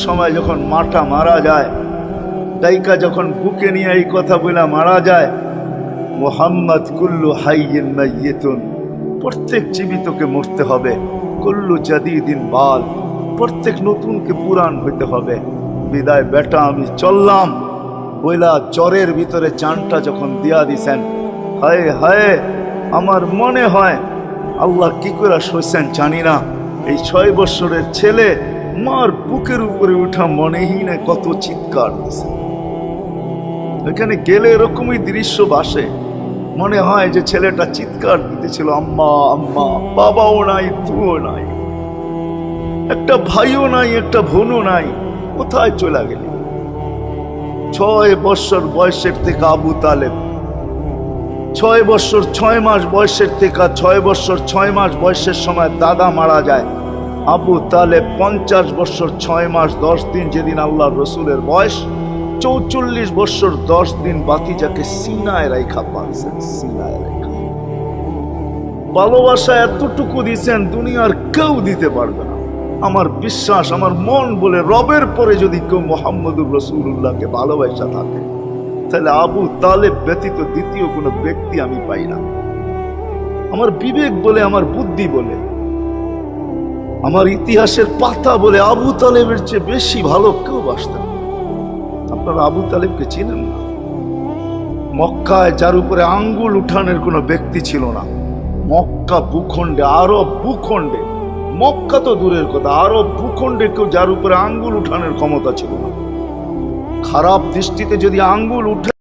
সময় যখন মাটা মারা যায়, ডাইকা যখন বুকে নিয়ে এই কথা বলে মারা যায়, মুহাম্মদ কুল্লু হাইয়িন মাইয়িতুন, প্রত্যেক জীবিতকে মরতে হবে, কুল্লু জাদিদিন বাল, প্রত্যেক নতুনকে পুরান হইতে হবে। বিদায় বেটা আমি চললাম বইলা জ্বরের ভিতরে জানটা যখন দিয়া দিছেন, হায় হায় আমার মনে হয় আল্লাহ কি করে সইছেন জানি না, এই 6 বছরের ছেলে মার বুকের উপরে উঠা মনেই না কত চিৎকার দিছে। এখানে গেলে এরকমই দৃশ্য ভাসে, মনে হয় যে ছেলেটা চিৎকার দিতেছিল, আম্মা আম্মা, বাবাও নাই, তুও নাই, একটা ভাইও নাই, একটা বোনও নাই, কোথায় চলে গেলি? 6 বছর বয়সের থেকে আবু তালেব, 6 বছর 6 মাস বয়সের থেকে 6 বছর 6 মাস বয়সের সময় দাদা মারা যায়। আবু তালেব 50 বছর 6 মাস 10 দিন, যেদিন আল্লাহ রসুলের বয়স 44 বছর 10 দিন, বাতিজাকে সিনায় রাইখা পালছেন, সিনায় রাইখা। ভালোবাসা এতটুকু দিয়েছেন দুনিয়ার কেউ দিতে পারবে না। আমার বিশ্বাস, আমার মন বলে রবের পরে যদি কেউ মুহাম্মদুর রাসূলুল্লাহকে ভালোবাসা থাকে, তাহলে আবু তালেব ব্যতীত দ্বিতীয় কোনো ব্যক্তি আমি পাই না। আমার বিবেক বলে, আমার বুদ্ধি বলে, আমার ইতিহাসের পাতা বলে আবু তালেবের চেয়ে বেশি ভালো কেউ বাসতেন। আপনারা আবু তালেবকে চিনেন না? মক্কায় যার উপরে আঙ্গুল উঠানের কোনো ব্যক্তি ছিল না। মক্কা ভূখণ্ডে, আরব ভূখণ্ডে, মক্কা তো দূরের কথা, আরব ভূখণ্ডে কেউ যার উপরে আঙ্গুল উঠানের ক্ষমতা ছিল না। খারাপ দৃষ্টিতে যদি আঙ্গুল উঠে